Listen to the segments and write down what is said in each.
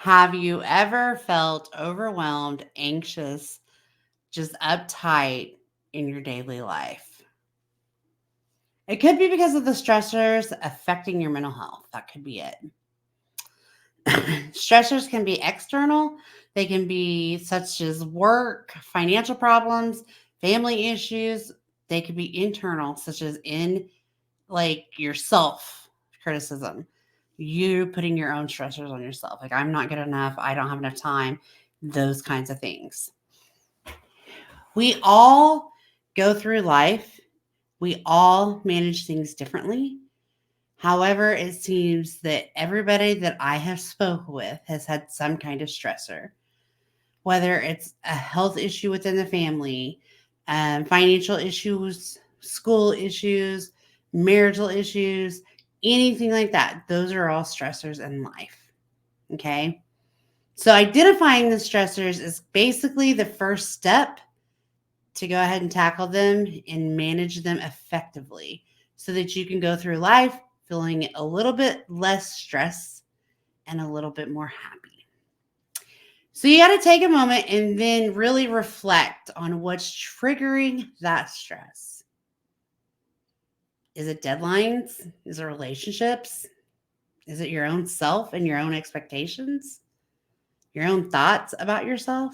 Have you ever felt overwhelmed, anxious, just uptight in your daily life? It could be because of the stressors affecting your mental health. That could be it. Stressors can be external, they can be such as work, financial problems, family issues. They could be internal, such as in like your self criticism, you putting your own stressors on yourself. Like, I'm not good enough, I don't have enough time, those kinds of things. We all go through life, we all manage things differently. However, it seems that everybody that I have spoke with has had some kind of stressor, whether it's a health issue within the family, financial issues, school issues, marital issues, anything like that. Those are all stressors in life. Okay. So identifying the stressors is basically the first step to go ahead and tackle them and manage them effectively so that you can go through life feeling a little bit less stress and a little bit more happy. So you got to take a moment and then really reflect on what's triggering that stress. Is it deadlines? Is it relationships? Is it your own self and your own expectations? Your own thoughts about yourself?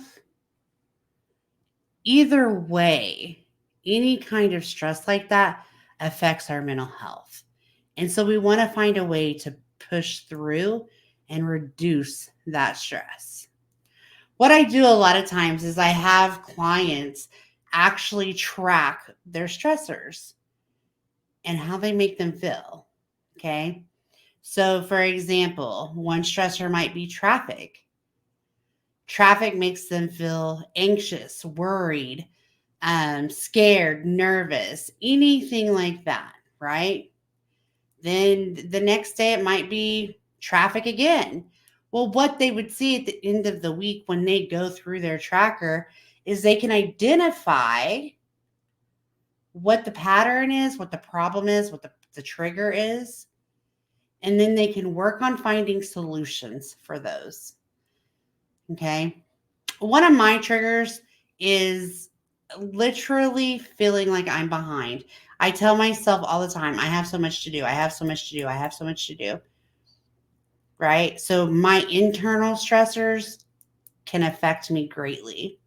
Either way, any kind of stress like that affects our mental health. And so we want to find a way to push through and reduce that stress. What I do a lot of times is I have clients actually track their stressors and how they make them feel. Okay. So, for example, one stressor might be traffic. Traffic makes them feel anxious, worried, scared, nervous, anything like that, right? Then the next day it might be traffic again. Well, what they would see at the end of the week when they go through their tracker is they can identify what the pattern is, what the problem is, what the trigger is, and then they can work on finding solutions for those. Okay. One of my triggers is literally feeling like I'm behind. I tell myself all the time, I have so much to do. I have so much to do. I have so much to do. Right. So my internal stressors can affect me greatly.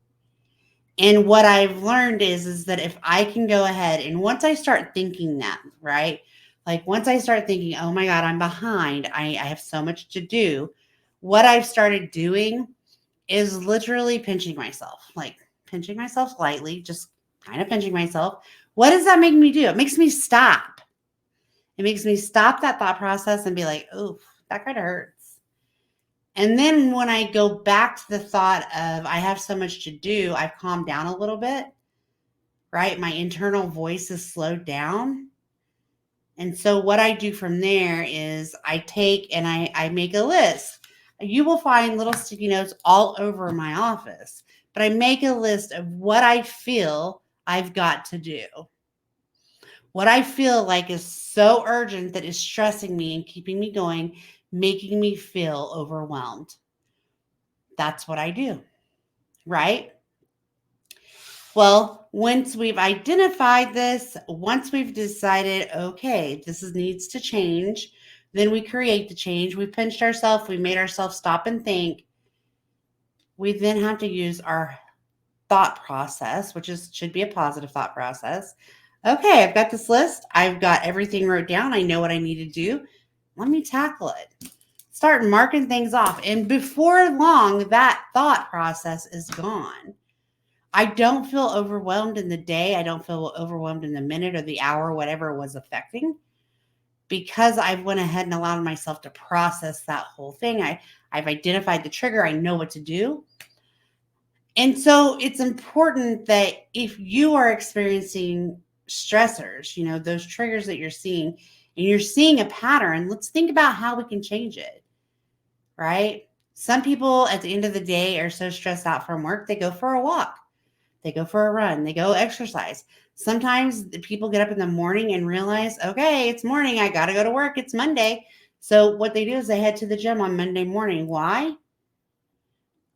And what I've learned is that if I can go ahead and once I start thinking that, right? Like once I start thinking, oh my God, I'm behind. I have so much to do. What I've started doing is literally pinching myself, like pinching myself lightly, just kind of pinching myself. What does that make me do? It makes me stop. It makes me stop that thought process and be like, oh, that kind of hurts. And then when I go back to the thought of I have so much to do, I've calmed down a little bit, right? My internal voice is slowed down. And so what I do from there is I take and I make a list. You will find little sticky notes all over my office, but I make a list of what I feel I've got to do. What I feel like is so urgent that is stressing me and keeping me going, making me feel overwhelmed. That's what I do, right? Well, once we've identified this, once we've decided, okay, needs to change, then we create the change. We pinched ourselves, we made ourselves stop and think. We then have to use our thought process, which should be a positive thought process. Okay, I've got this list. I've got everything wrote down. I know what I need to do. Let me tackle it. Start marking things off. And before long, that thought process is gone. I don't feel overwhelmed in the day. I don't feel overwhelmed in the minute or the hour, whatever it was affecting, because I went ahead and allowed myself to process that whole thing. I've identified the trigger. I know what to do. And so it's important that if you are experiencing stressors, those triggers that you're seeing, and you're seeing a pattern, let's think about how we can change it, right? Some people at the end of the day are so stressed out from work, they go for a walk. They go for a run. They go exercise. Sometimes the people get up in the morning and realize, okay, it's morning. I got to go to work. It's Monday. So what they do is they head to the gym on Monday morning. Why?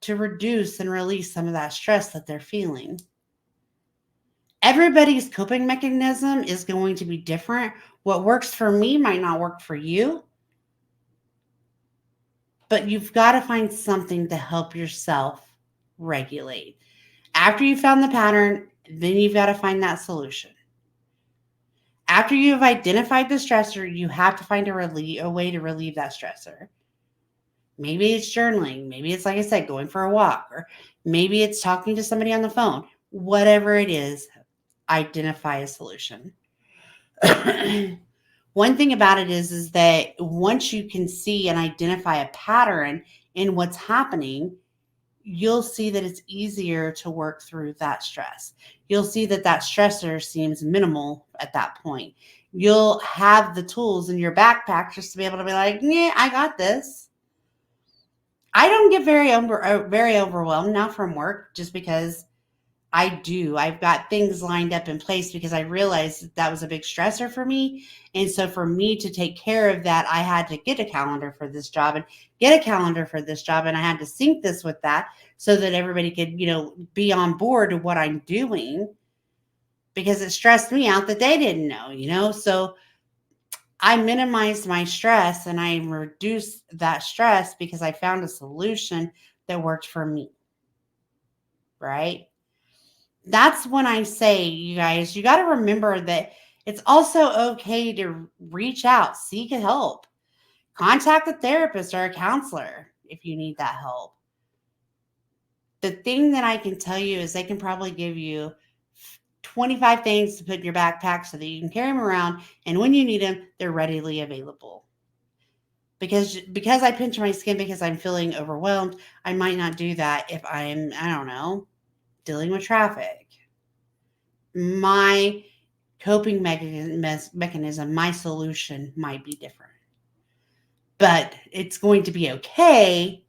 to reduce and release some of that stress that they're feeling. Everybody's coping mechanism is going to be different. What works for me might not work for you, but you've got to find something to help yourself regulate. After you found the pattern, then you've got to find that solution. After you've identified the stressor, you have to find a way to relieve that stressor. Maybe it's journaling. Maybe it's, like I said, going for a walk, or maybe it's talking to somebody on the phone. Whatever it is, identify a solution. One thing about it is that once you can see and identify a pattern in what's happening, you'll see that it's easier to work through that stress. You'll see that that stressor seems minimal at that point. You'll have the tools in your backpack just to be able to be like, yeah, I got this. I don't get very overwhelmed now from work, just because I've got things lined up in place because I realized that was a big stressor for me. And so for me to take care of that, I had to get a calendar for this job and get a calendar for this job. And I had to sync this with that so that everybody could, be on board to what I'm doing, because it stressed me out that they didn't know. So I minimized my stress and I reduced that stress because I found a solution that worked for me. Right? That's when I say, you guys, you got to remember that it's also okay to reach out, seek help, contact a therapist or a counselor if you need that help. The thing that I can tell you is they can probably give you 25 things to put in your backpack so that you can carry them around. And when you need them, they're readily available. Because I pinch my skin because I'm feeling overwhelmed, I might not do that if I'm, I don't know, dealing with traffic. My coping mechanism, my solution might be different. But it's going to be okay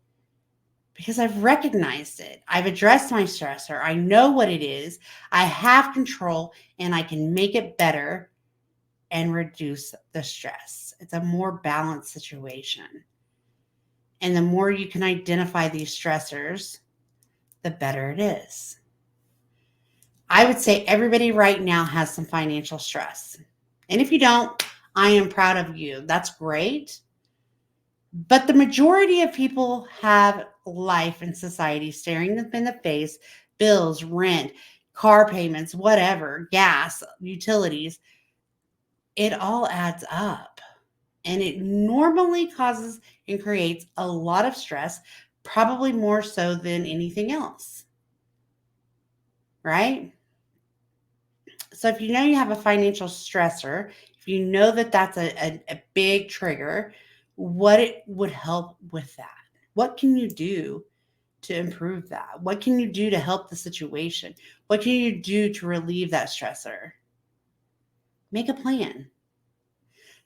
because I've recognized it. I've addressed my stressor. I know what it is. I have control and I can make it better and reduce the stress. It's a more balanced situation. And the more you can identify these stressors, the better it is. I would say everybody right now has some financial stress. And if you don't, I am proud of you. That's great. But the majority of people have life and society staring them in the face: bills, rent, car payments, whatever, gas, utilities. It all adds up. And it normally causes and creates a lot of stress, probably more so than anything else. Right? So if you know you have a financial stressor, if you know that that's a big trigger, what it would help with that? What can you do to improve that? What can you do to help the situation? What can you do to relieve that stressor? Make a plan.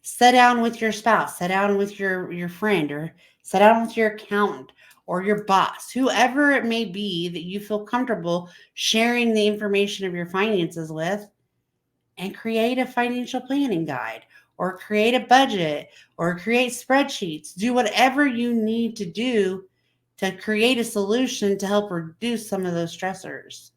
Sit down with your spouse, sit down with your friend, or sit down with your accountant or your boss, whoever it may be that you feel comfortable sharing the information of your finances with, and create a financial planning guide, or create a budget, or create spreadsheets. Do whatever you need to do to create a solution to help reduce some of those stressors.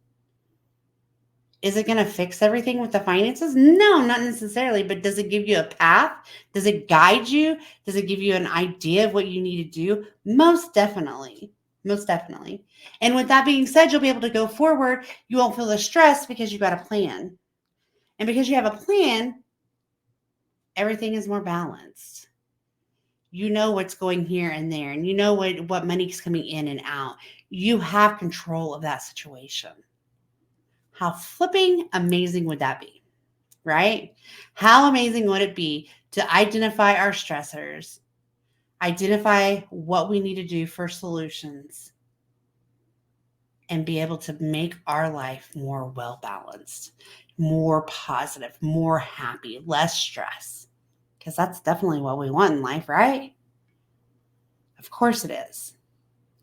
Is it going to fix everything with the finances? No, not necessarily. But does it give you a path? Does it guide you? Does it give you an idea of what you need to do? Most definitely. Most definitely. And with that being said, you'll be able to go forward. You won't feel the stress because you've got a plan. And because you have a plan, everything is more balanced. You know what's going here and there, and you know what money's coming in and out. You have control of that situation. How flipping amazing would that be, right? How amazing would it be to identify our stressors, identify what we need to do for solutions, and be able to make our life more well balanced, more positive, more happy, less stress? Because that's definitely what we want in life, right? Of course it is.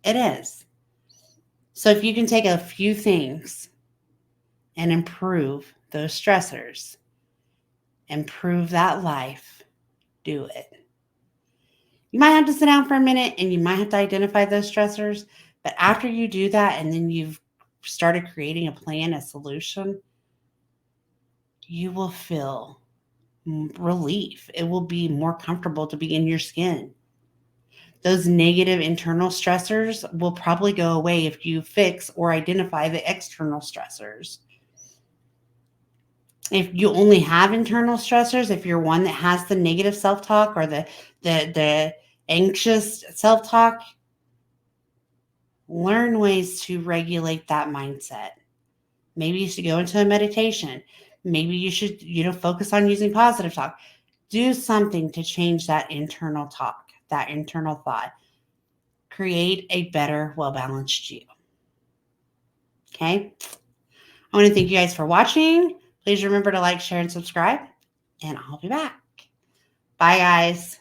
It is. So if you can take a few things and improve those stressors, improve that life, do it. You might have to sit down for a minute and you might have to identify those stressors, But after you do that and then you've started creating a plan, a solution, you will feel relief. It will be more comfortable to be in your skin. Those negative internal stressors will probably go away if you fix or identify the external stressors. If you only have internal stressors, if you're one that has the negative self-talk or the anxious self-talk, learn ways to regulate that mindset. Maybe you should go into a meditation. Maybe you should, focus on using positive talk. Do something to change that internal talk, that internal thought. Create a better, well-balanced you. Okay? I want to thank you guys for watching. Please remember to like, share, and subscribe, and I'll be back. Bye, guys.